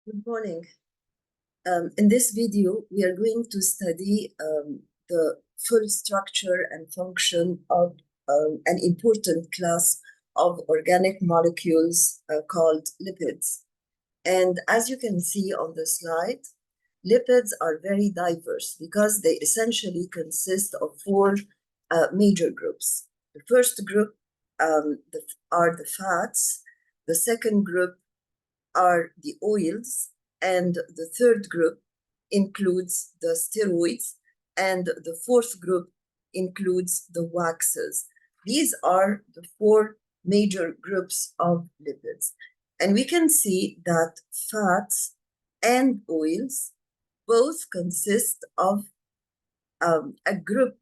Good morning. In this video, we are going to study the full structure and function of an important class of organic molecules called lipids. And as you can see on the slide, lipids are very diverse because they essentially consist of four major groups. The first group are the fats. The second group are the oils, and the third group includes the steroids, and the fourth group includes the waxes. These are the four major groups of lipids. And we can see that fats and oils both consist of a group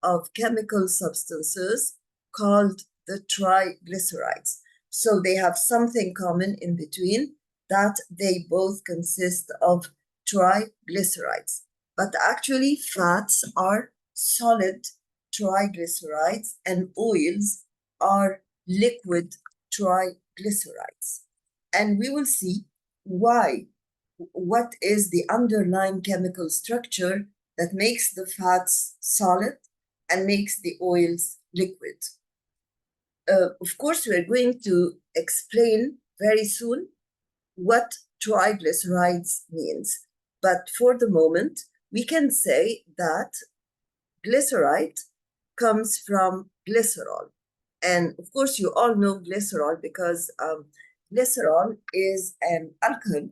of chemical substances called the triglycerides. So they have something common in between, that they both consist of triglycerides. But actually, fats are solid triglycerides and oils are liquid triglycerides. And we will see why, what is the underlying chemical structure that makes the fats solid and makes the oils liquid. Of course, we're going to explain very soon what triglycerides means. But for the moment, we can say that glyceride comes from glycerol. And of course, you all know glycerol because glycerol is an alcohol,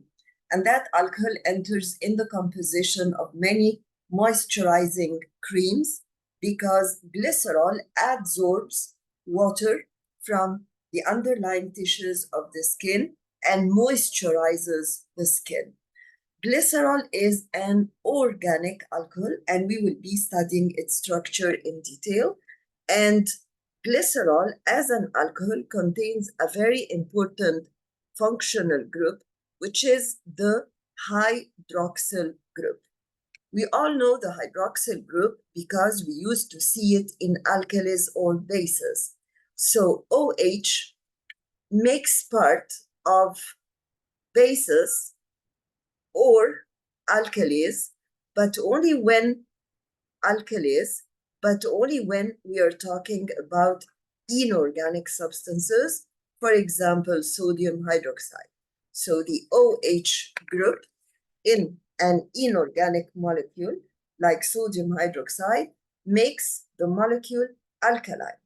and that alcohol enters in the composition of many moisturizing creams because glycerol adsorbs water from the underlying tissues of the skin and moisturizes the skin. Glycerol is an organic alcohol, and we will be studying its structure in detail. And glycerol as an alcohol contains a very important functional group, which is the hydroxyl group. We all know the hydroxyl group because we used to see it in alkalis or bases. So OH makes part of bases or alkalis, but only when we are talking about inorganic substances, for example, sodium hydroxide. So the OH group in an inorganic molecule like sodium hydroxide makes the molecule alkaline.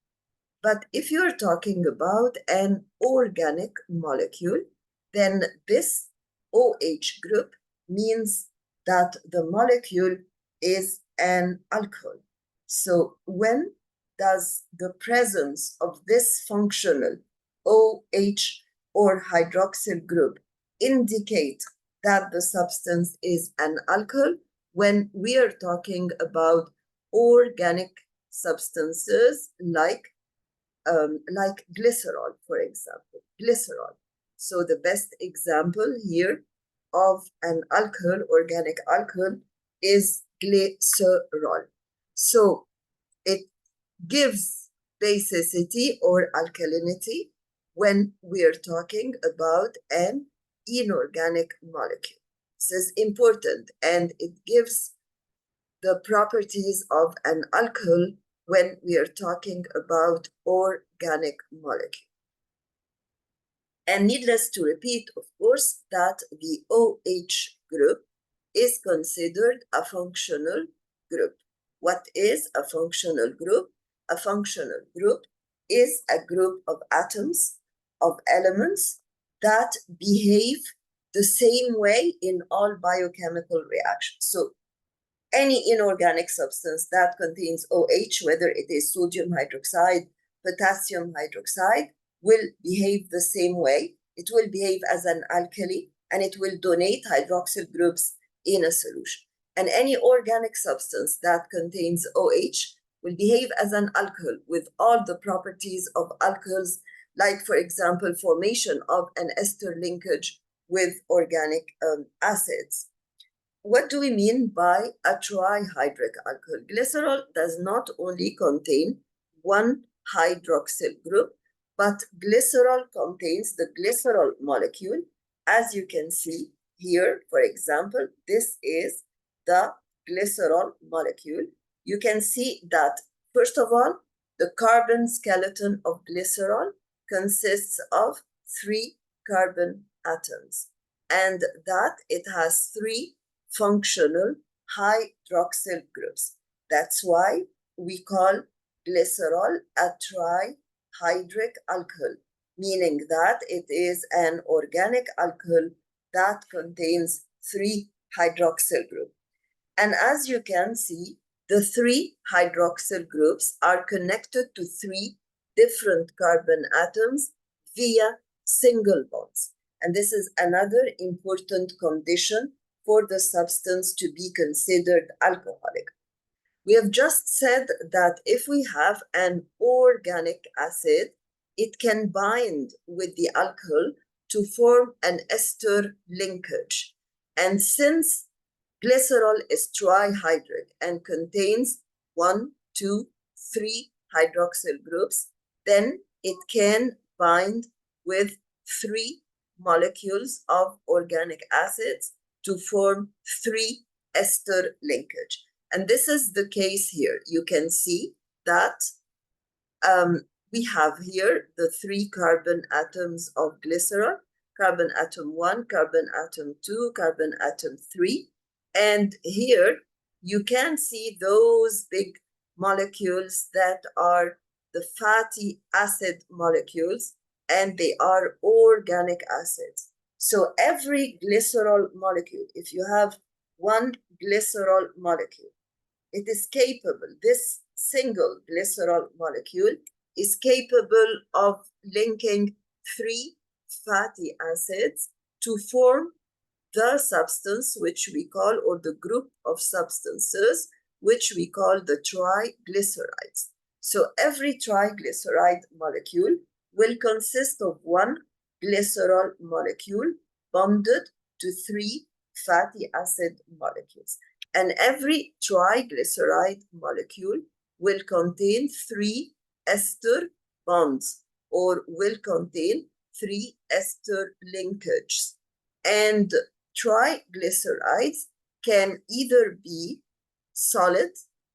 But if you're talking about an organic molecule, then this OH group means that the molecule is an alcohol. So when does the presence of this functional OH or hydroxyl group indicate that the substance is an alcohol? When we are talking about organic substances like glycerol, for example, glycerol. So the best example here of an alcohol, organic alcohol, is glycerol. So it gives basicity or alkalinity when we are talking about an inorganic molecule. This is important, and it gives the properties of an alcohol when we are talking about organic molecule. And needless to repeat, of course, that the OH group is considered a functional group. What is a functional group? A functional group is a group of atoms, of elements that behave the same way in all biochemical reactions. So any inorganic substance that contains OH, whether it is sodium hydroxide, potassium hydroxide, will behave the same way. It will behave as an alkali, and it will donate hydroxyl groups in a solution. And any organic substance that contains OH will behave as an alcohol with all the properties of alcohols, like, for example, formation of an ester linkage with organic acids. What do we mean by a trihydric alcohol? Glycerol does not only contain one hydroxyl group, but glycerol contains the glycerol molecule, as you can see here, for example, this is the glycerol molecule. You can see that, first of all, the carbon skeleton of glycerol consists of 3 carbon atoms, and that it has 3 functional hydroxyl groups. That's why we call glycerol a trihydric alcohol, meaning that it is an organic alcohol that contains 3 hydroxyl groups. And as you can see, the 3 hydroxyl groups are connected to 3 different carbon atoms via single bonds. And this is another important condition for the substance to be considered alcoholic. We have just said that if we have an organic acid, it can bind with the alcohol to form an ester linkage. And since glycerol is trihydric and contains 1, 2, 3 hydroxyl groups, then it can bind with 3 molecules of organic acids to form 3 ester linkage. And this is the case here. You can see that we have here the 3 carbon atoms of glycerol, carbon atom 1, carbon atom 2, carbon atom 3. And here you can see those big molecules that are the fatty acid molecules, and they are organic acids. So every glycerol molecule, if you have 1 glycerol molecule, it is capable, this single glycerol molecule is capable of linking 3 fatty acids to form the substance which we call, or the group of substances which we call the triglycerides. So every triglyceride molecule will consist of 1 glycerol molecule bonded to 3 fatty acid molecules. And every triglyceride molecule will contain 3 ester bonds, or will contain 3 ester linkages. And triglycerides can either be solid,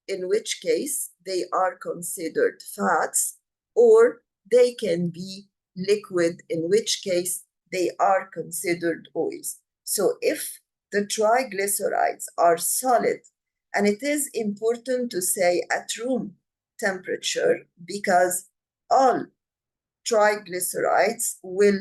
in which case they are considered fats, or they can be liquid, in which case they are considered oils. So if the triglycerides are solid, and it is important to say at room temperature, because all triglycerides will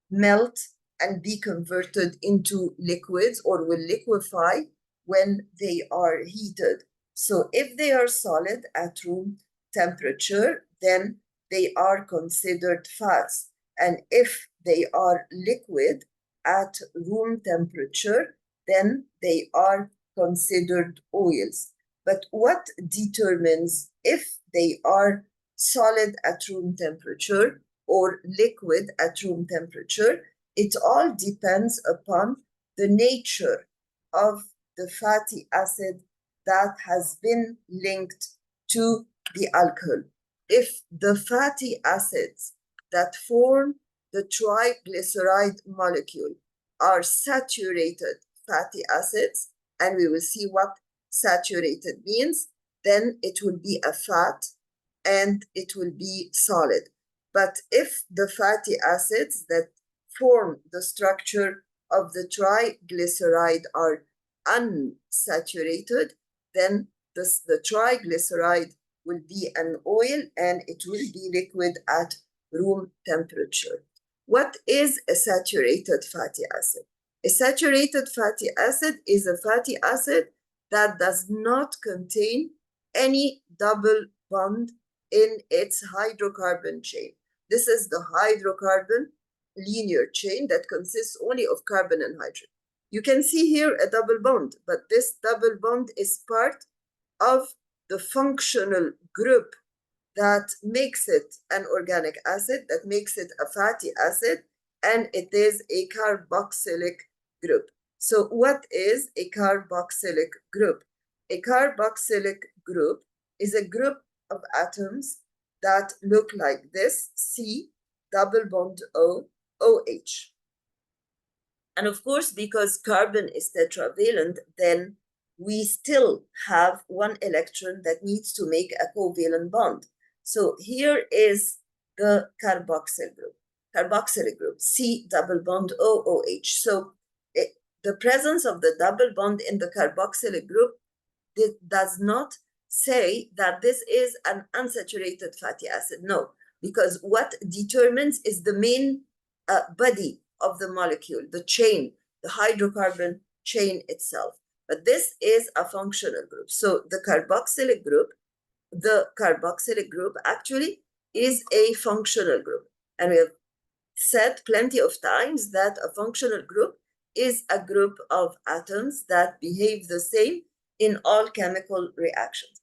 melt and be converted into liquids, or will liquefy when they are heated. So if they are solid at room temperature, then they are considered fats. And if they are liquid at room temperature, then they are considered oils. But what determines if they are solid at room temperature or liquid at room temperature? It all depends upon the nature of the fatty acid that has been linked to the alcohol. If the fatty acids that form the triglyceride molecule are saturated fatty acids, and we will see what saturated means, then it will be a fat and it will be solid. But if the fatty acids that form the structure of the triglyceride are unsaturated, then the triglyceride will be an oil and it will be liquid at room temperature. What is a saturated fatty acid? A saturated fatty acid is a fatty acid that does not contain any double bond in its hydrocarbon chain. This is the hydrocarbon linear chain that consists only of carbon and hydrogen. You can see here a double bond, but this double bond is part of the functional group that makes it an organic acid, that makes it a fatty acid, and it is a carboxylic group. So what is a carboxylic group? A carboxylic group is a group of atoms that look like this: C double bond O, OH. And of course, because carbon is tetravalent, then we still have one electron that needs to make a covalent bond. So here is the carboxyl group, C double bond OOH. So the presence of the double bond in the carboxylic group does not say that this is an unsaturated fatty acid. No, because what determines is the main body of the molecule, the chain, the hydrocarbon chain itself. But this is a functional group. So the carboxylic group actually is a functional group. And we have said plenty of times that a functional group is a group of atoms that behave the same in all chemical reactions.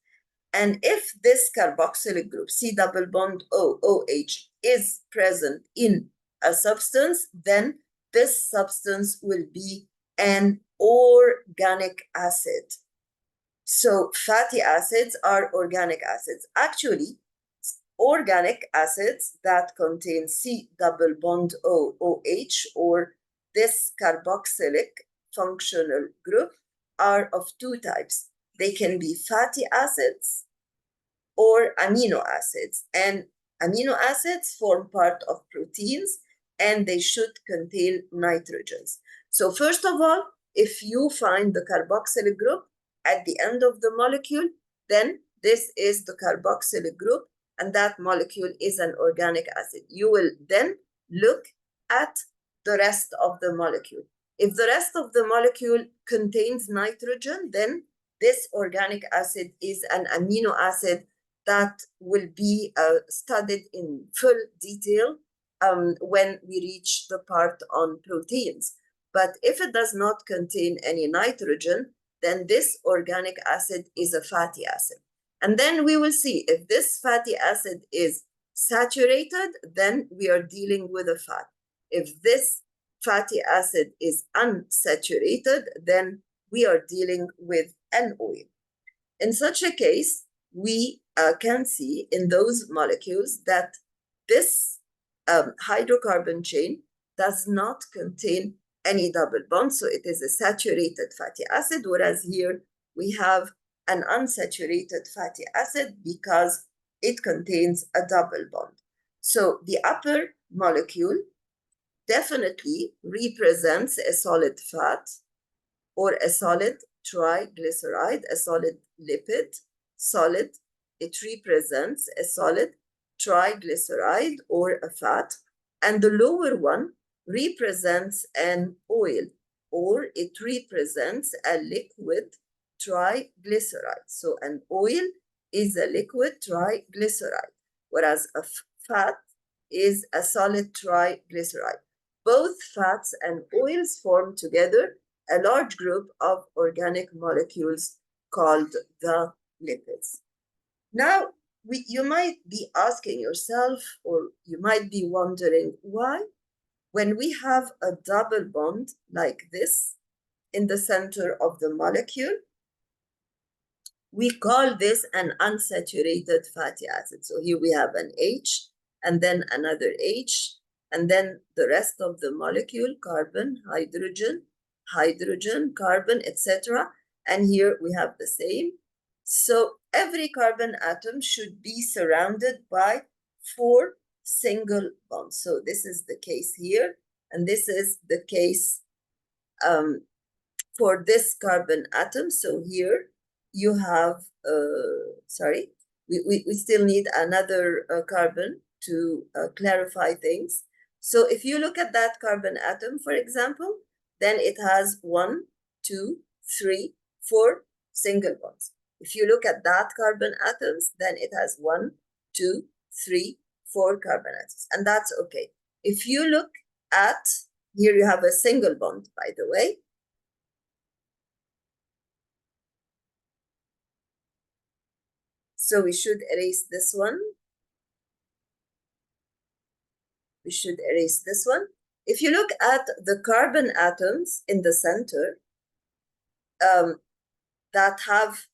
And if this carboxylic group, C double bond OOH, is present in a substance, then this substance will be an organic acid. So fatty acids are organic acids. Actually, organic acids that contain C double bond OOH or this carboxylic functional group are of two types. They can be fatty acids or amino acids. And amino acids form part of proteins and they should contain nitrogens. So first of all, if you find the carboxylic group at the end of the molecule, then this is the carboxylic group and that molecule is an organic acid. You will then look at the rest of the molecule. If the rest of the molecule contains nitrogen, then this organic acid is an amino acid that will be studied in full detail when we reach the part on proteins. But if it does not contain any nitrogen, then this organic acid is a fatty acid. And then we will see if this fatty acid is saturated, then we are dealing with a fat. If this fatty acid is unsaturated, then we are dealing with an oil. In such a case, we can see in those molecules that this hydrocarbon chain does not contain any double bond, so it is a saturated fatty acid, whereas here we have an unsaturated fatty acid because it contains a double bond. So the upper molecule definitely represents a solid fat or a solid triglyceride, a solid lipid, solid. It represents a solid triglyceride or a fat. And the lower one represents an oil, or it represents a liquid triglyceride. So an oil is a liquid triglyceride, whereas a fat is a solid triglyceride. Both fats and oils form together a large group of organic molecules called the lipids. Now, you might be asking yourself, or you might be wondering why, when we have a double bond like this in the center of the molecule, we call this an unsaturated fatty acid. So here we have an H and then another H, and then the rest of the molecule, carbon, hydrogen, carbon, etc. And here we have the same. So every carbon atom should be surrounded by 4 single bonds. So this is the case here, and this is the case for this carbon atom. So here you have, we still need another carbon to clarify things. So if you look at that carbon atom, for example, then it has 1, 2, 3, 4 single bonds. If you look at that carbon atoms, then it has 1, 2, 3, 4 carbon atoms, and that's okay. If you look at, here you have a single bond, by the way. So we should erase this one. We should erase this one. If you look at the carbon atoms in the center that have,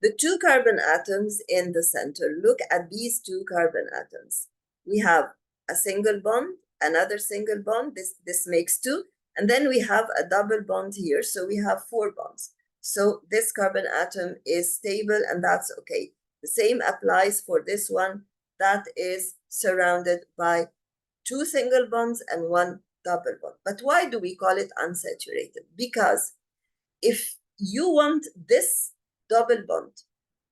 the 2 carbon atoms in the center, look at these 2 carbon atoms. we have a single bond, another single bond, this makes 2, and then we have a double bond here, so we have 4 bonds. So this carbon atom is stable, and that's okay. The same applies for this one that is surrounded by 2 single bonds and 1 double bond. But why do we call it unsaturated? Because if you want this double bond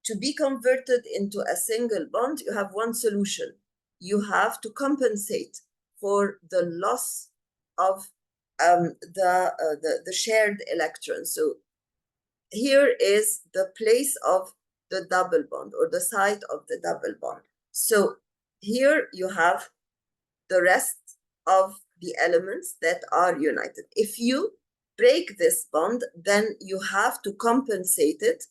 to be converted into a single bond, you have one solution. You have to compensate for the loss of the shared electrons. So here is the place of the double bond, or the site of the double bond. So here you have the rest of the elements that are united. If you break this bond, then you have to compensate it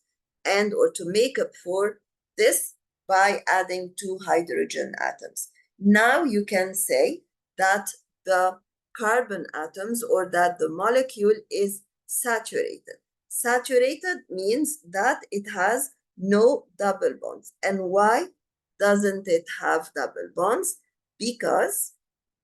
and or to make up for this by adding 2 hydrogen atoms. Now you can say that the carbon atoms, or that the molecule, is saturated. Saturated means that it has no double bonds. And why doesn't it have double bonds? Because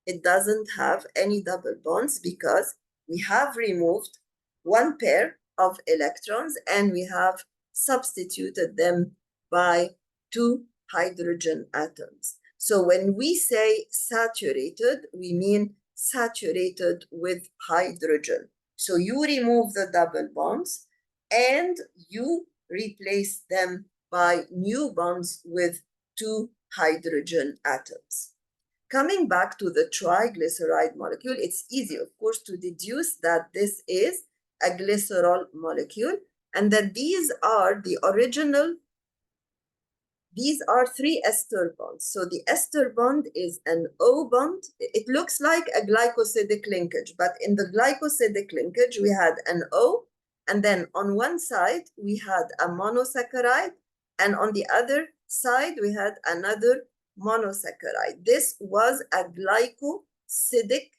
it doesn't have any double bonds, because we have removed 1 pair of electrons and we have substituted them by 2 hydrogen atoms. So when we say saturated, we mean saturated with hydrogen. So you remove the double bonds and you replace them by new bonds with 2 hydrogen atoms. Coming back to the triglyceride molecule, it's easy, of course, to deduce that this is a glycerol molecule, and that these are the original, these are 3 ester bonds. So the ester bond is an O bond. It looks like a glycosidic linkage, but in the glycosidic linkage, we had an O, and then on one side, we had a monosaccharide, and on the other side, we had another monosaccharide. This was a glycosidic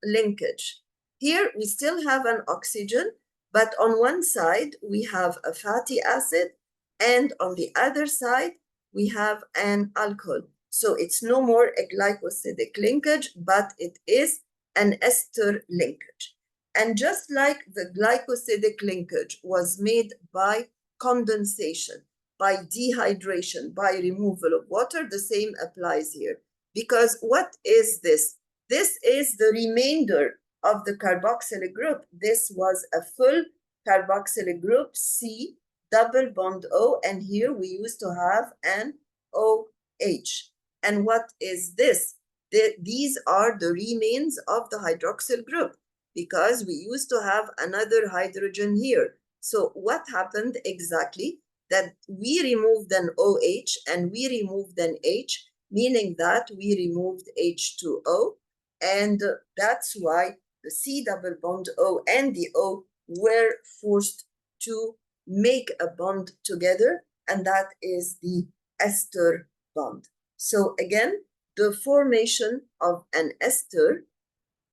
linkage. Here, we still have an oxygen, but on one side, we have a fatty acid, and on the other side, we have an alcohol. So it's no more a glycosidic linkage, but it is an ester linkage. And just like the glycosidic linkage was made by condensation, by dehydration, by removal of water, the same applies here. Because what is this? This is the remainder of the carboxylic group. This was a full carboxylic group, C, double bond O, and here we used to have an OH. And what is this? These are the remains of the hydroxyl group, because we used to have another hydrogen here. So what happened exactly? That we removed an OH and we removed an H, meaning that we removed H2O, and that's why the C double bond O and the O were forced to make a bond together, and that is the ester bond. So again, the formation of an ester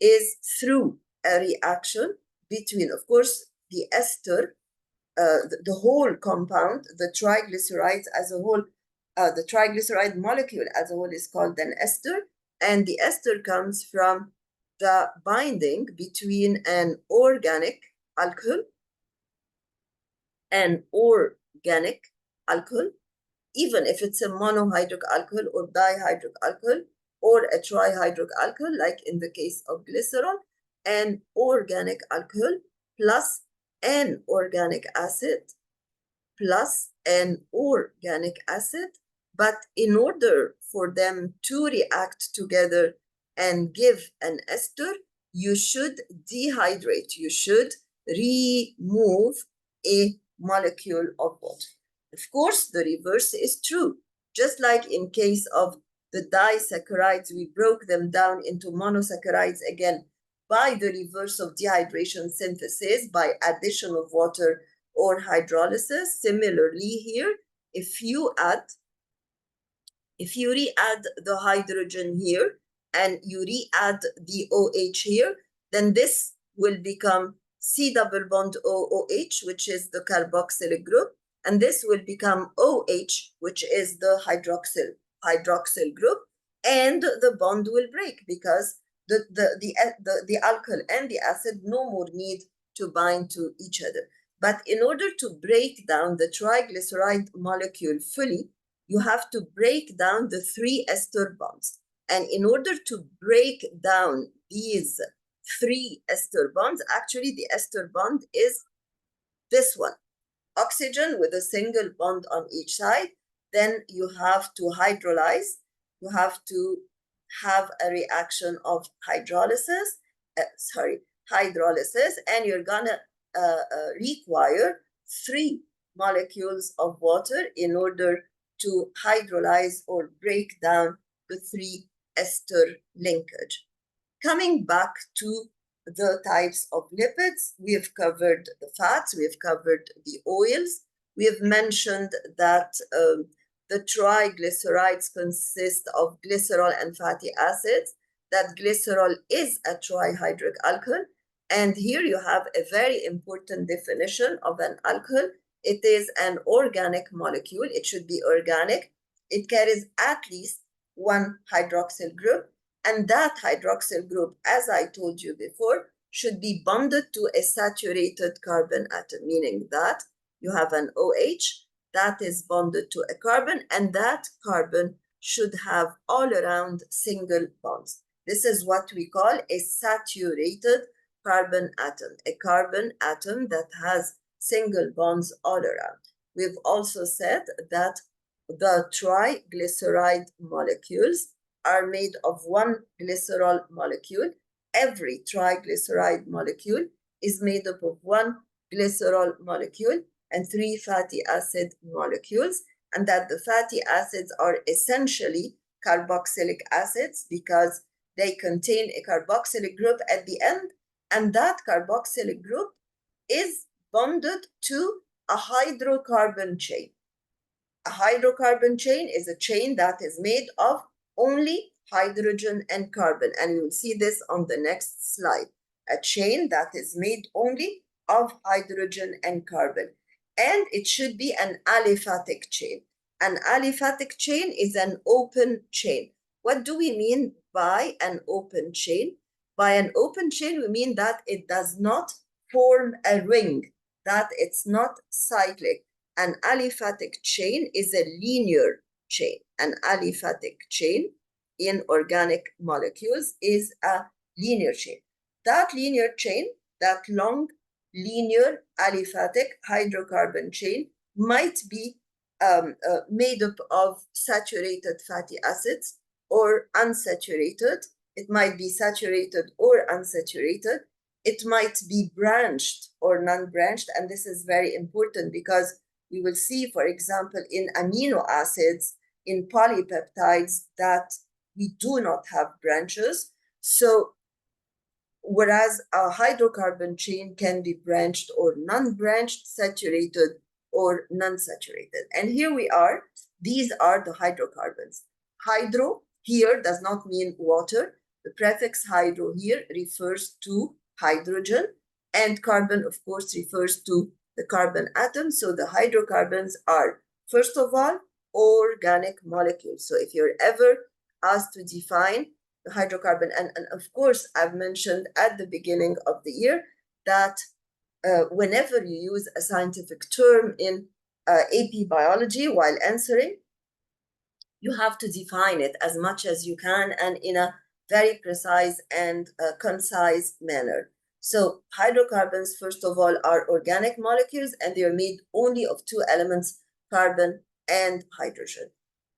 is through a reaction between, of course, the ester, the whole compound, the triglycerides as a whole, the triglyceride molecule as a whole is called an ester, and the ester comes from the binding between an organic alcohol, even if it's a monohydric alcohol or dihydric alcohol or a trihydric alcohol, like in the case of glycerol, an organic alcohol plus an organic acid plus an organic acid. But in order for them to react together and give an ester, you should dehydrate, you should remove a molecule of water. Of course, the reverse is true. Just like in case of the disaccharides, we broke them down into monosaccharides again by the reverse of dehydration synthesis, by addition of water or hydrolysis. Similarly here, if you re-add the hydrogen here and you re-add the OH here, then this will become C double bond OOH, which is the carboxylic group, and this will become OH, which is the hydroxyl group. and the bond will break because the alkyl and the acid no more need to bind to each other. But in order to break down the triglyceride molecule fully, you have to break down the 3 ester bonds. And in order to break down these 3 ester bonds, actually the ester bond is this one, oxygen with a single bond on each side. Then you have to hydrolyze. You have to have a reaction of hydrolysis, and you're gonna require 3 molecules of water in order to hydrolyze or break down the 3 ester linkage. Coming back to the types of lipids, we have covered the fats, we have covered the oils. We have mentioned that the triglycerides consist of glycerol and fatty acids, that glycerol is a trihydric alcohol. And here you have a very important definition of an alcohol. It is an organic molecule. It should be organic. It carries at least 1 hydroxyl group. And that hydroxyl group, as I told you before, should be bonded to a saturated carbon atom, meaning that you have an OH that is bonded to a carbon, and that carbon should have all around single bonds. This is what we call a saturated carbon atom, a carbon atom that has single bonds all around. We've also said that the triglyceride molecules are made of 1 glycerol molecule. Every triglyceride molecule is made up of 1 glycerol molecule and 3 fatty acid molecules, and that the fatty acids are essentially carboxylic acids because they contain a carboxylic group at the end, and that carboxylic group is bonded to a hydrocarbon chain. A hydrocarbon chain is a chain that is made of only hydrogen and carbon, and you will see this on the next slide. A chain that is made only of hydrogen and carbon, and it should be an aliphatic chain. An aliphatic chain is an open chain. What do we mean by an open chain? By an open chain, we mean that it does not form a ring, that it's not cyclic. An aliphatic chain is a linear chain. An aliphatic chain in organic molecules is a linear chain. That linear chain, that long linear aliphatic hydrocarbon chain might be made up of saturated fatty acids or unsaturated. It might be saturated or unsaturated. It might be branched or non-branched, and this is very important because we will see, for example, in amino acids, in polypeptides, that we do not have branches. So whereas a hydrocarbon chain can be branched or non-branched, saturated or non-saturated. And here we are. These are the hydrocarbons. Hydro here does not mean water. The prefix hydro here refers to hydrogen, and carbon, of course, refers to the carbon atom. So the hydrocarbons are, first of all, organic molecules. So if you're ever asked to define the hydrocarbon, and of course, I've mentioned at the beginning of the year that whenever you use a scientific term in AP biology while answering, you have to define it as much as you can and in a very precise and concise manner. So hydrocarbons, first of all, are organic molecules, and they are made only of 2 elements, carbon and hydrogen.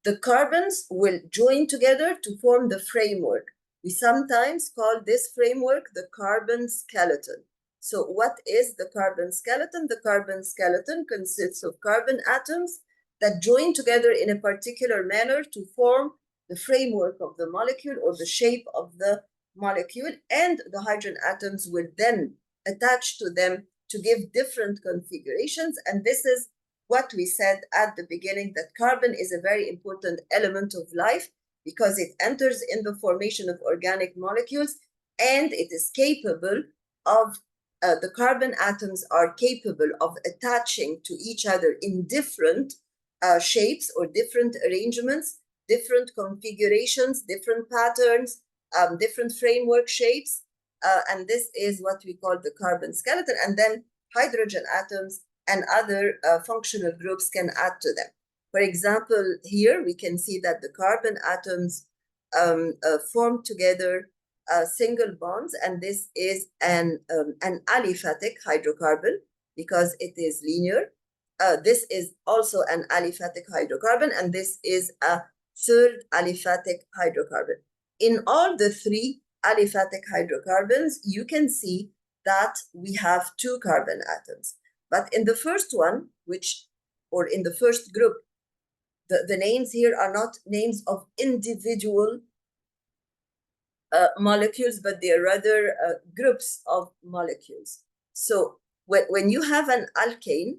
The carbons will join together to form the framework. We sometimes call this framework the carbon skeleton. So what is the carbon skeleton? The carbon skeleton consists of carbon atoms that join together in a particular manner to form the framework of the molecule or the shape of the molecule, and the hydrogen atoms will then attach to them to give different configurations. And this is what we said at the beginning, that carbon is a very important element of life because it enters in the formation of organic molecules, and it is capable of, the carbon atoms are capable of attaching to each other in different shapes or different arrangements different configurations, different patterns, different framework shapes. And this is what we call the carbon skeleton. And then hydrogen atoms and other functional groups can add to them. For example, here we can see that the carbon atoms form together single bonds, and this is an aliphatic hydrocarbon because it is linear. This is also an aliphatic hydrocarbon, and this is a third aliphatic hydrocarbon. In all the three aliphatic hydrocarbons, you can see that we have two carbon atoms. But in the first one, or in the first group, the names here are not names of individual molecules, but they are rather groups of molecules. So when you have an alkane,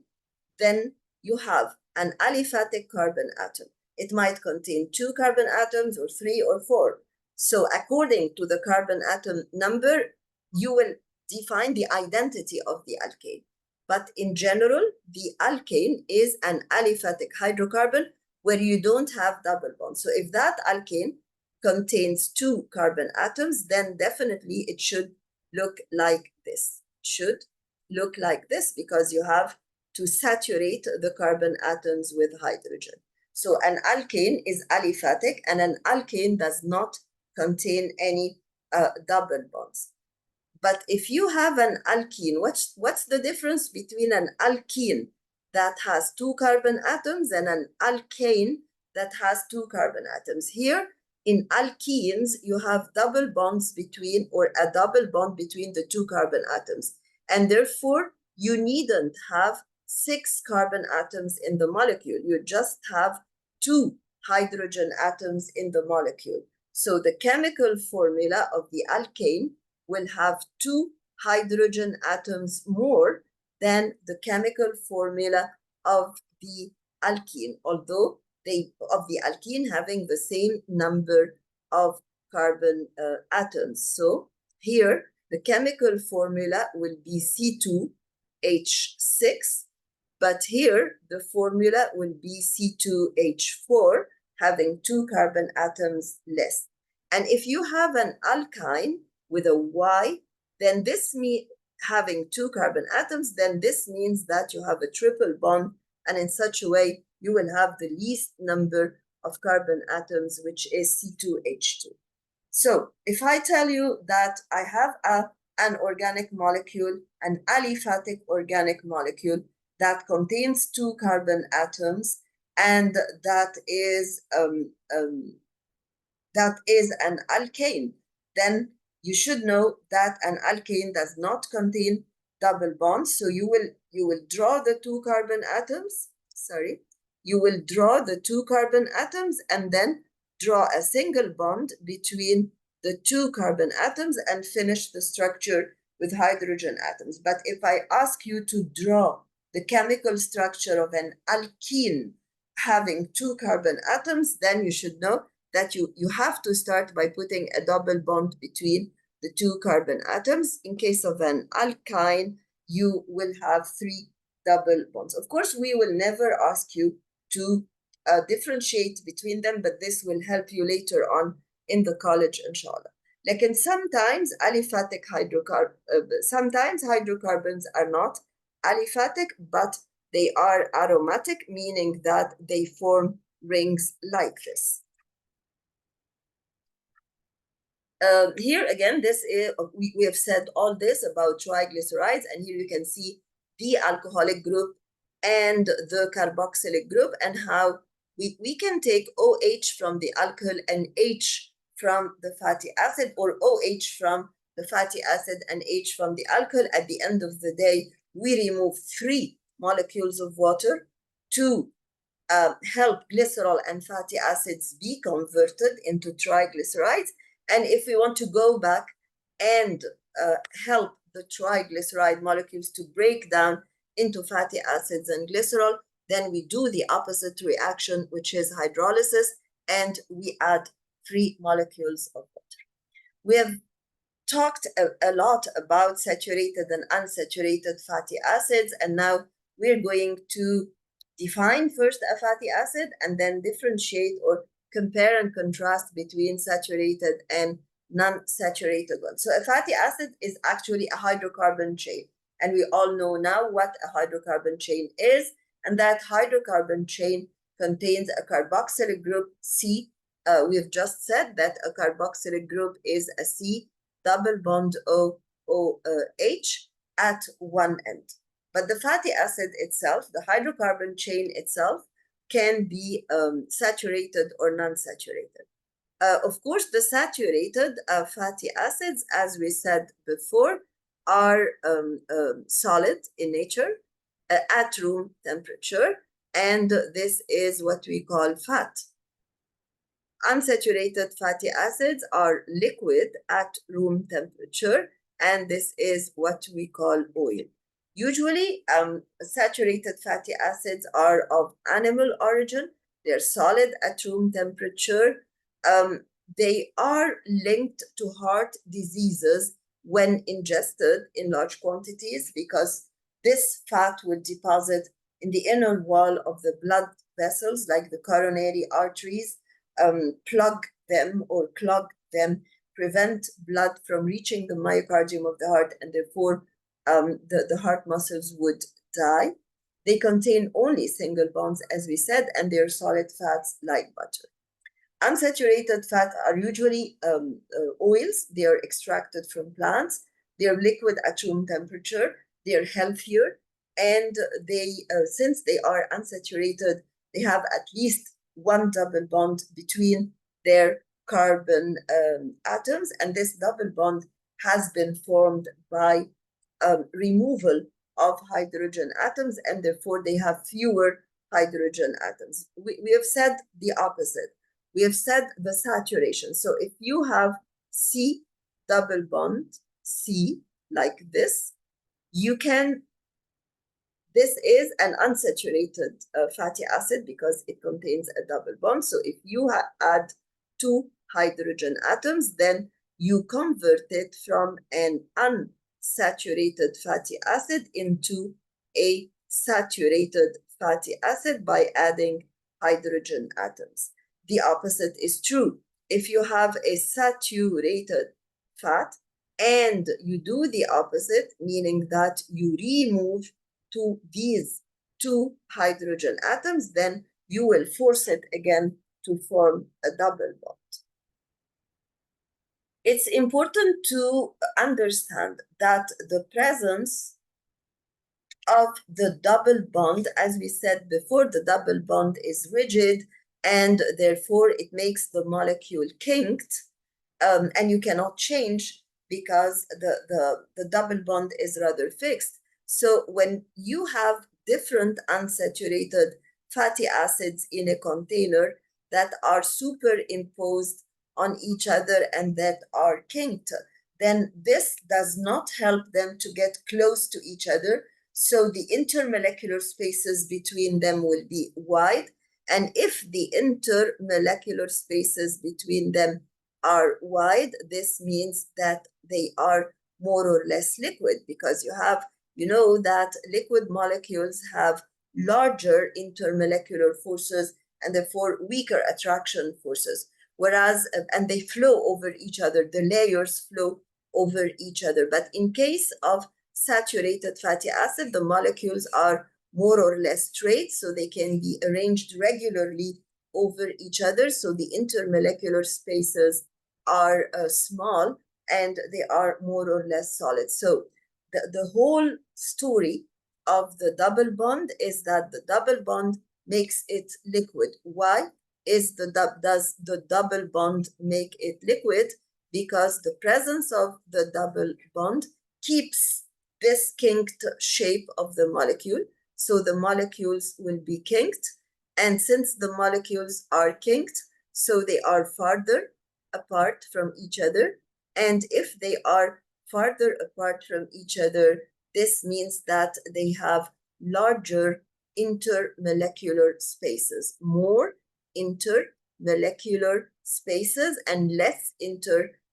then you have an aliphatic carbon atom. It might contain 2 carbon atoms or 3 or 4. So according to the carbon atom number, you will define the identity of the alkane. But in general, the alkane is an aliphatic hydrocarbon where you don't have double bonds. So if that alkane contains 2 carbon atoms, then definitely it should look like this. Should look like this because you have to saturate the carbon atoms with hydrogen. So an alkane is aliphatic, and an alkane does not contain any double bonds. But if you have an alkene, what's the difference between an alkene that has 2 carbon atoms and an alkane that has 2 carbon atoms? Here, in alkenes, you have double bonds between, or a double bond between the 2 carbon atoms. And therefore, you needn't have 6 carbon atoms in the molecule. You just have 2 hydrogen atoms in the molecule. So the chemical formula of the alkane will have 2 hydrogen atoms more than the chemical formula of the alkene, although of the alkene having the same number of carbon atoms. So here, the chemical formula will be C2H6, but here the formula will be C2H4, having 2 carbon atoms less. And if you have an alkyne with a Y, then this means having 2 carbon atoms, then this means that you have a triple bond, and in such a way, you will have the least number of carbon atoms, which is C2H2. So if I tell you that I have an organic molecule, an aliphatic organic molecule that contains 2 carbon atoms, and that is an alkane, then you should know that an alkane does not contain double bonds. So you will draw the 2 carbon atoms. You will draw the 2 carbon atoms and then draw a single bond between the 2 carbon atoms and finish the structure with hydrogen atoms. But if I ask you to draw the chemical structure of an alkene having 2 carbon atoms, then you should know that you have to start by putting a double bond between the 2 carbon atoms. In case of an alkyne, you will have 3 double bonds. Of course, we will never ask you to differentiate between them, but this will help you later on in the college, inshallah. Like, sometimes sometimes hydrocarbons are not aliphatic, but they are aromatic, meaning that they form rings like this. Here again, this is we have said all this about triglycerides, and here you can see the alcoholic group and the carboxylic group, and how we can take OH from the alcohol and H from the fatty acid, or OH from the fatty acid and H from the alcohol. At the end of the day, we remove 3 molecules of water to help glycerol and fatty acids be converted into triglycerides. And if we want to go back and help the triglyceride molecules to break down into fatty acids and glycerol, then we do the opposite reaction, which is hydrolysis, and we add 3 molecules of water. We have talked a lot about saturated and unsaturated fatty acids, and now we're going to define first a fatty acid and then differentiate or compare and contrast between saturated and non-saturated ones. So a fatty acid is actually a hydrocarbon chain. And we all know now what a hydrocarbon chain is. And that hydrocarbon chain contains a carboxylic group C. We've just said that a carboxylic group is a C double bond OH at one end. But the fatty acid itself, the hydrocarbon chain itself, can be saturated or non-saturated. Of course, the saturated fatty acids, as we said before, are solid in nature at room temperature, and this is what we call fat. Unsaturated fatty acids are liquid at room temperature, and this is what we call oil. Usually, saturated fatty acids are of animal origin. They're solid at room temperature. They are linked to heart diseases when ingested in large quantities, because this fat will deposit in the inner wall of the blood vessels, like the coronary arteries, plug them or clog them, prevent blood from reaching the myocardium of the heart, and therefore the heart muscles would die. They contain only single bonds, as we said, and they're solid fats like butter. Unsaturated fat are usually oils. They are extracted from plants. They are liquid at room temperature. They are healthier, and they, since they are unsaturated, they have at least one double bond between their carbon atoms, and this double bond has been formed by removal of hydrogen atoms, and therefore they have fewer hydrogen atoms. We have said the opposite. We have said the saturation. So if you have C double bond C like this, you can, this is an unsaturated fatty acid because it contains a double bond. So if you add two hydrogen atoms, then you convert it from an unsaturated fatty acid into a saturated fatty acid by adding hydrogen atoms. The opposite is true. If you have a saturated fat and you do the opposite, meaning that you remove these two hydrogen atoms, then you will force it again to form a double bond. It's important to understand that the presence of the double bond, as we said before, the double bond is rigid, and therefore it makes the molecule kinked, and you cannot change because the double bond is rather fixed. So when you have different unsaturated fatty acids in a container that are superimposed on each other and that are kinked, then this does not help them to get close to each other. So the intermolecular spaces between them will be wide. And if the intermolecular spaces between them are wide, this means that they are more or less liquid, because you know that liquid molecules have larger intermolecular forces and therefore weaker attraction forces, whereas, and they flow over each other, the layers flow over each other. But in case of saturated fatty acid, the molecules are more or less straight, so they can be arranged regularly over each other. So the intermolecular spaces are small and they are more or less solid. So the whole story of the double bond is that the double bond makes it liquid. Why does the double bond make it liquid? Because the presence of the double bond keeps this kinked shape of the molecule. So the molecules will be kinked. And since the molecules are kinked, so they are farther apart from each other. And if they are farther apart from each other, this means that they have larger intermolecular spaces, more intermolecular spaces and less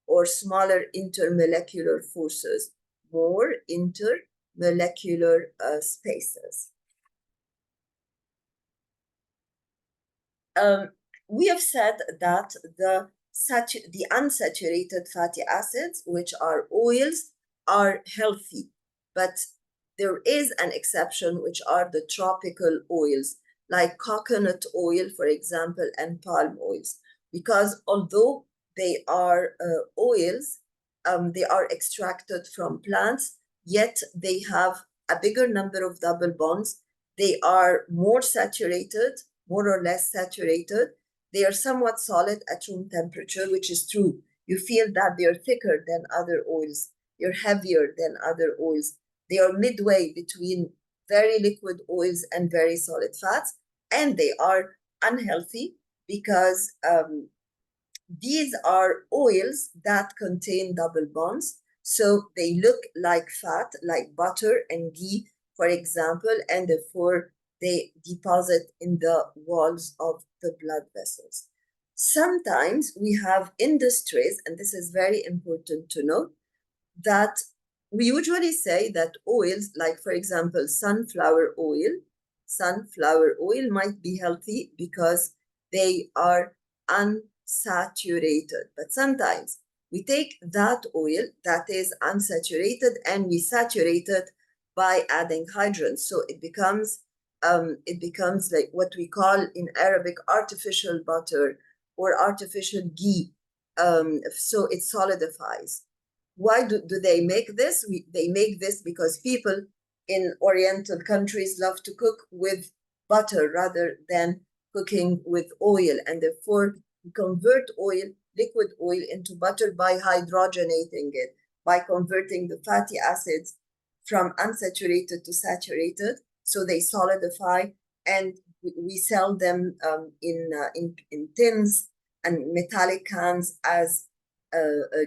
or smaller intermolecular forces, more intermolecular spaces. we have said that the unsaturated fatty acids, which are oils, are healthy, but there is an exception, which are the tropical oils, like coconut oil, for example, and palm oils, because although they are oils, they are extracted from plants, yet they have a bigger number of double bonds. They are more saturated, more or less saturated. They are somewhat solid at room temperature, which is true. You feel that they are thicker than other oils. They're heavier than other oils. They are midway between very liquid oils and very solid fats, and they are unhealthy because these are oils that contain double bonds. So they look like fat, like butter and ghee, for example, and therefore they deposit in the walls of the blood vessels. Sometimes we have industries, and this is very important to note, that we usually say that oils, like for example, sunflower oil might be healthy because they are unsaturated. But sometimes we take that oil that is unsaturated and we saturate it by adding hydrogen. So it becomes like what we call in Arabic artificial butter or artificial ghee. So it solidifies. Why do they make this? They make this because people in Oriental countries love to cook with butter rather than cooking with oil, and therefore we convert liquid oil into butter by hydrogenating it, by converting the fatty acids from unsaturated to saturated, so they solidify, and we sell them in tins and metallic cans as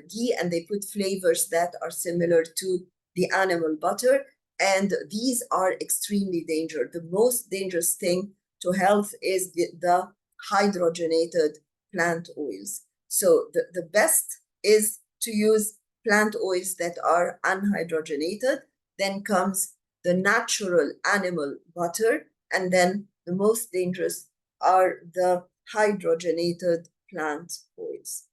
ghee, and they put flavors that are similar to the animal butter. And these are extremely dangerous. The most dangerous thing to health is the hydrogenated plant oils. So the best is to use plant oils that are unhydrogenated. Then comes the natural animal butter. And then the most dangerous are the hydrogenated plant oils.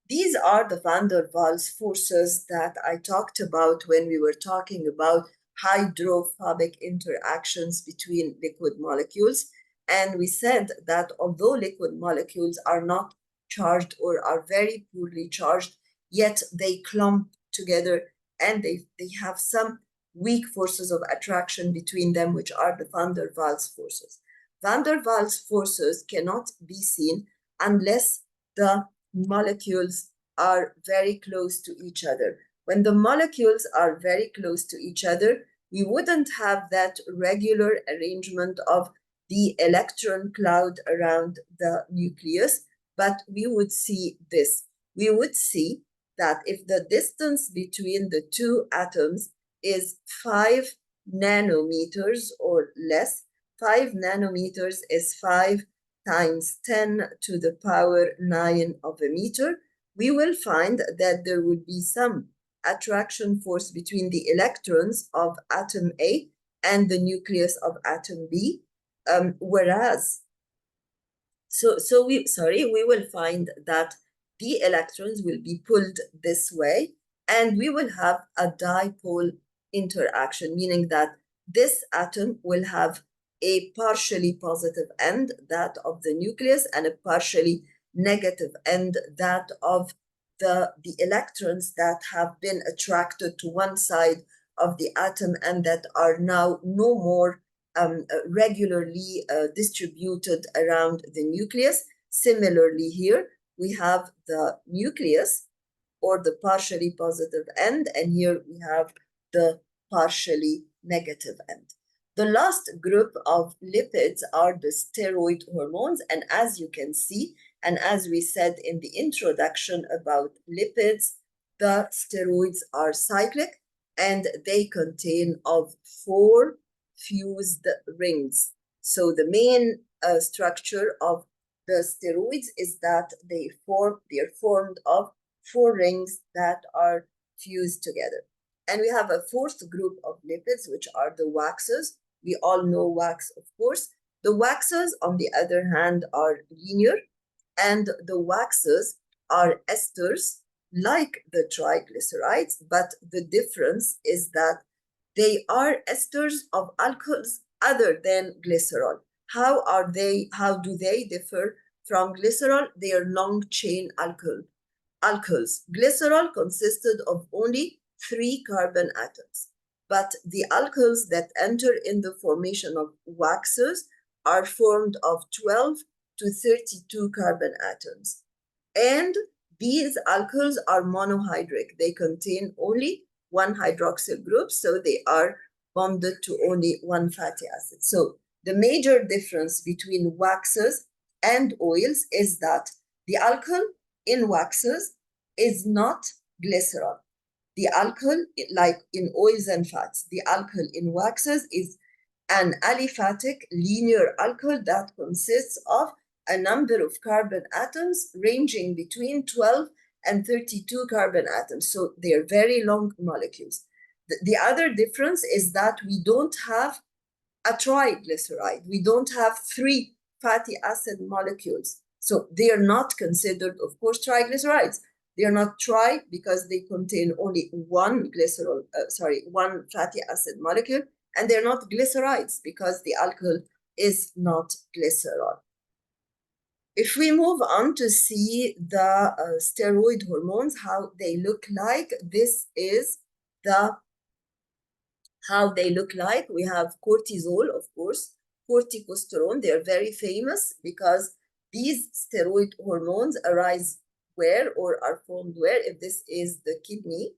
These are the van der Waals forces that I talked about when we were talking about hydrophobic interactions between liquid molecules. And we said that although liquid molecules are not charged or are very poorly charged, yet they clump together and they have some weak forces of attraction between them, which are the van der Waals forces. Van der Waals forces cannot be seen unless the molecules are very close to each other. When the molecules are very close to each other, we wouldn't have that regular arrangement of the electron cloud around the nucleus, but we would see this. We would see that if the distance between the two atoms is 5 nanometers or less, 5 nanometers is 5 times 10 to the power 9 of a meter, we will find that there would be some attraction force between the electrons of atom A and the nucleus of atom B, whereas, we will find that the electrons will be pulled this way, and we will have a dipole interaction, meaning that this atom will have a partially positive end, that of the nucleus, and a partially negative end, that of the electrons that have been attracted to one side of the atom and that are now no more regularly distributed around the nucleus. Similarly here, we have the nucleus or the partially positive end, and here we have the partially negative end. The last group of lipids are the steroid hormones, and as you can see, and as we said in the introduction about lipids, the steroids are cyclic and they contain of 4 fused rings. So the main structure of the steroids is that they are formed of 4 rings that are fused together. And we have a 4th group of lipids, which are the waxes. We all know wax, of course. The waxes, on the other hand, are linear. and the waxes are esters like the triglycerides, but the difference is that they are esters of alcohols other than glycerol. How do they differ from glycerol? They are long chain alcohols. Glycerol consisted of only 3 carbon atoms, but the alcohols that enter in the formation of waxes are formed of 12 to 32 carbon atoms. And these alcohols are monohydric. They contain only one hydroxyl group, so they are bonded to only one fatty acid. So the major difference between waxes and oils is that the alcohol in waxes is not glycerol. The alcohol, like in oils and fats, the alcohol in waxes is an aliphatic linear alcohol that consists of a number of carbon atoms ranging between 12 and 32 carbon atoms. So they are very long molecules. The other difference is that we don't have a triglyceride. We don't have 3 fatty acid molecules. So they are not considered, of course, triglycerides. They are not tri because they contain only one one fatty acid molecule, and they're not glycerides because the alcohol is not glycerol. If we move on to see the steroid hormones, how they look like, this is how they look like. We have cortisol, of course, corticosterone. They're very famous because these steroid hormones arise where or are formed where? If this is the kidney,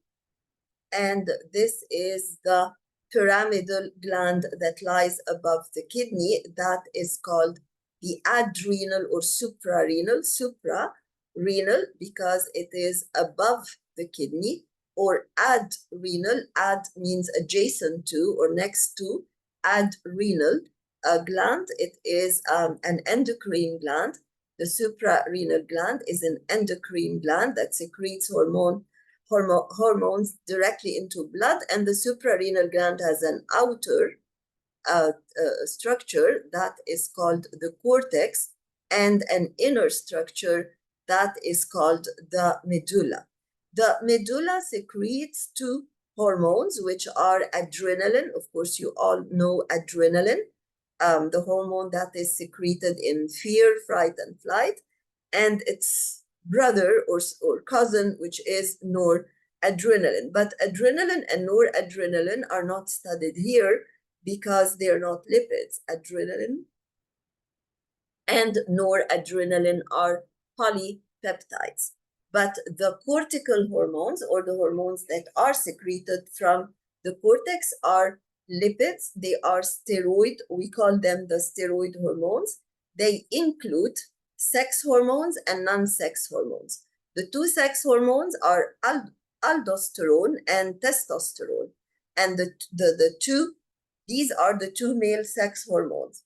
and this is the pyramidal gland that lies above the kidney, that is called the adrenal or suprarenal because it is above the kidney, or adrenal. Ad means adjacent to or next to. Adrenal gland, it is an endocrine gland. The suprarenal gland is an endocrine gland that secretes hormones directly into blood, and the suprarenal gland has an outer structure that is called the cortex and an inner structure that is called the medulla. The medulla secretes 2 hormones, which are adrenaline. Of course, you all know adrenaline, the hormone that is secreted in fear, fright, and flight, and its brother or cousin, which is noradrenaline. But adrenaline and noradrenaline are not studied here because they are not lipids. Adrenaline and noradrenaline are polypeptides. But the cortical hormones, or the hormones that are secreted from the cortex, are lipids. They are steroid. We call them the steroid hormones. They include sex hormones and non-sex hormones. The 2 sex hormones are aldosterone and testosterone. And these are the 2 male sex hormones,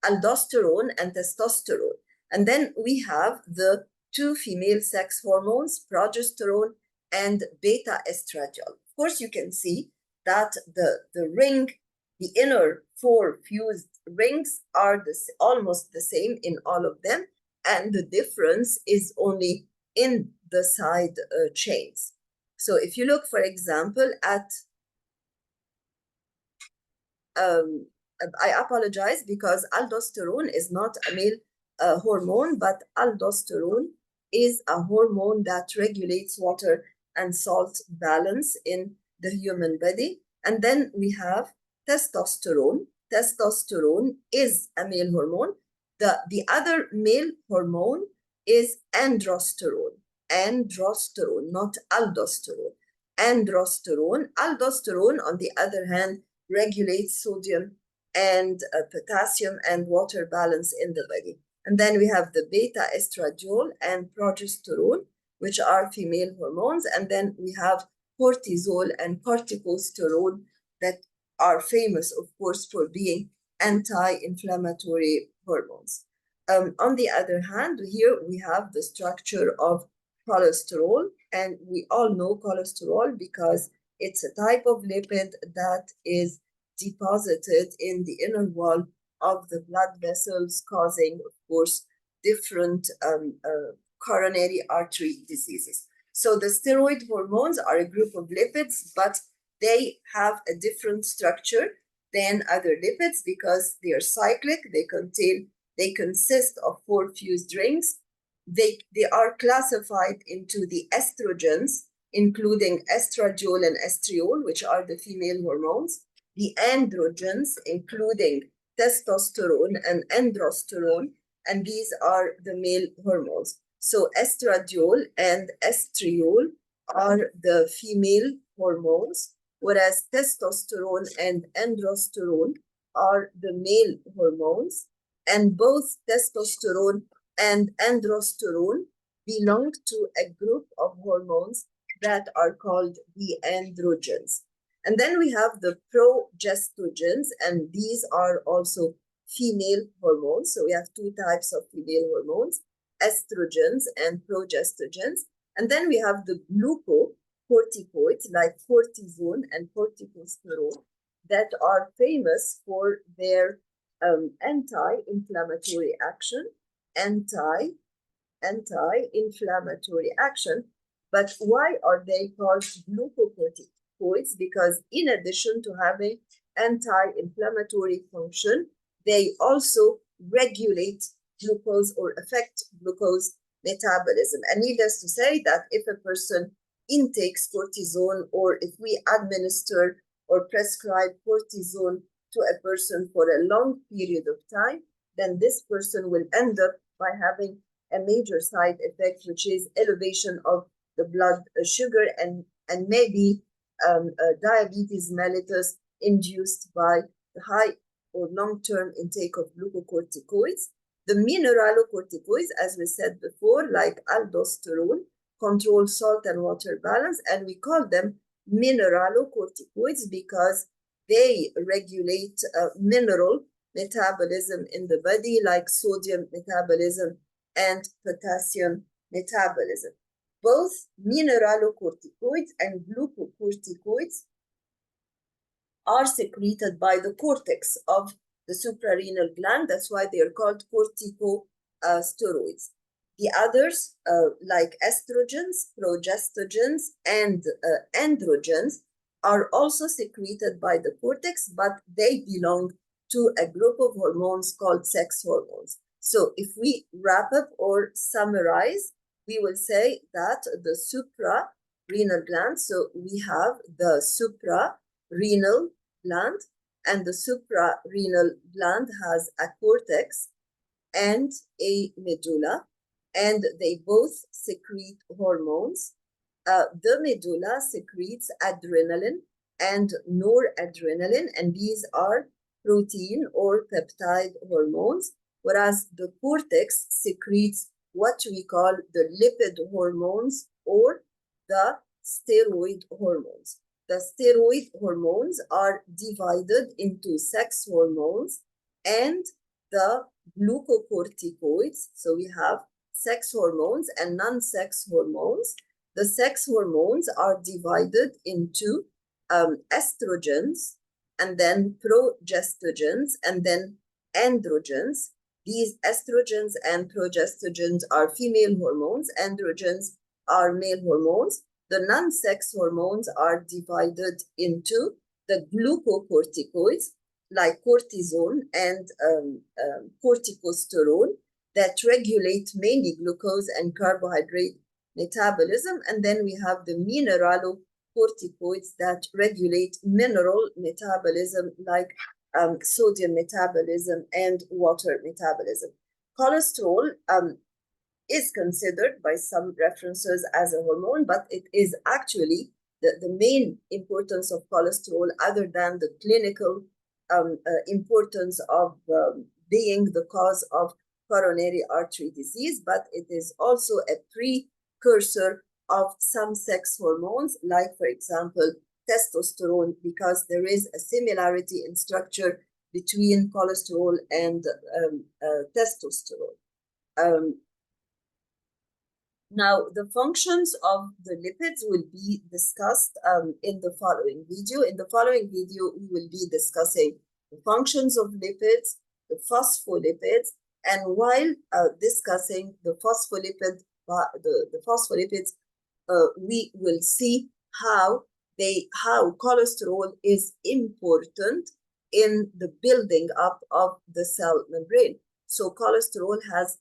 aldosterone and testosterone. And then we have the 2 female sex hormones, progesterone and beta estradiol. Of course, you can see that the ring, the inner 4 fused rings are almost the same in all of them, and the difference is only in the side chains. So if you look, for example, at I apologize because aldosterone is not a male hormone, but aldosterone is a hormone that regulates water and salt balance in the human body. And then we have testosterone. Testosterone is a male hormone. The other male hormone is androsterone. Androsterone, not aldosterone. Androsterone. Aldosterone, on the other hand, regulates sodium and potassium and water balance in the body. And then we have the beta estradiol and progesterone, which are female hormones. And then we have cortisol and corticosterone that are famous, of course, for being anti-inflammatory hormones. On the other hand, here we have the structure of cholesterol, and we all know cholesterol because it's a type of lipid that is deposited in the inner wall of the blood vessels, causing, of course, different coronary artery diseases. So the steroid hormones are a group of lipids, but they have a different structure than other lipids because they are cyclic. They consist of 4 fused rings. They are classified into the estrogens, including estradiol and estriol, which are the female hormones, the androgens, including testosterone and androsterone, and these are the male hormones. So estradiol and estriol are the female hormones, whereas testosterone and androsterone are the male hormones, and both testosterone and androsterone belong to a group of hormones that are called the androgens. And then we have the progestogens, and these are also female hormones. So we have 2 types of female hormones, estrogens and progestogens. And then we have the glucocorticoids like cortisone and corticosterone that are famous for their anti-inflammatory action, anti-inflammatory action. But why are they called glucocorticoids? Because in addition to having anti-inflammatory function, they also regulate glucose or affect glucose metabolism. And needless to say that if a person intakes cortisone, or if we administer or prescribe cortisone to a person for a long period of time, then this person will end up by having a major side effect, which is elevation of the blood sugar and maybe diabetes mellitus induced by the high or long-term intake of glucocorticoids. The mineralocorticoids, as we said before, like aldosterone, control salt and water balance, and we call them mineralocorticoids because they regulate mineral metabolism in the body, like sodium metabolism and potassium metabolism. Both mineralocorticoids and glucocorticoids are secreted by the cortex of the suprarenal gland. That's why they are called corticosteroids. The others, like estrogens, progestogens, and androgens, are also secreted by the cortex, but they belong to a group of hormones called sex hormones. So if we wrap up or summarize, we will say that the suprarenal gland, so we have the suprarenal gland, and the suprarenal gland has a cortex and a medulla, and they both secrete hormones. The medulla secretes adrenaline and noradrenaline, and these are protein or peptide hormones, whereas the cortex secretes what we call the lipid hormones or the steroid hormones. The steroid hormones are divided into sex hormones and the glucocorticoids. So we have sex hormones and non-sex hormones. The sex hormones are divided into estrogens, and then progestogens, and then androgens. These estrogens and progestogens are female hormones. Androgens are male hormones. The non-sex hormones are divided into the glucocorticoids, like cortisone and corticosterone, that regulate mainly glucose and carbohydrate metabolism. And then we have the mineralocorticoids that regulate mineral metabolism, like sodium metabolism and water metabolism. Cholesterol is considered by some references as a hormone, but it is actually the main importance of cholesterol, other than the clinical importance of being the cause of coronary artery disease, but it is also a precursor of some sex hormones, like, for example, testosterone, because there is a similarity in structure between cholesterol and testosterone. Now, the functions of the lipids will be discussed in the following video. In the following video, we will be discussing the functions of lipids, the phospholipids, And while discussing the phospholipid, the phospholipids, we will see how cholesterol is important in the building up of the cell membrane. So cholesterol has,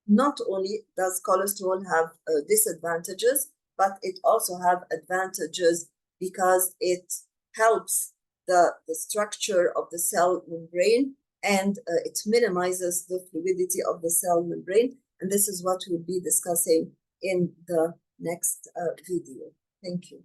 not only does cholesterol have disadvantages, but it also have advantages because it helps the structure of the cell membrane, and it minimizes the fluidity of the cell membrane. And this is what we'll be discussing in the next video. Thank you.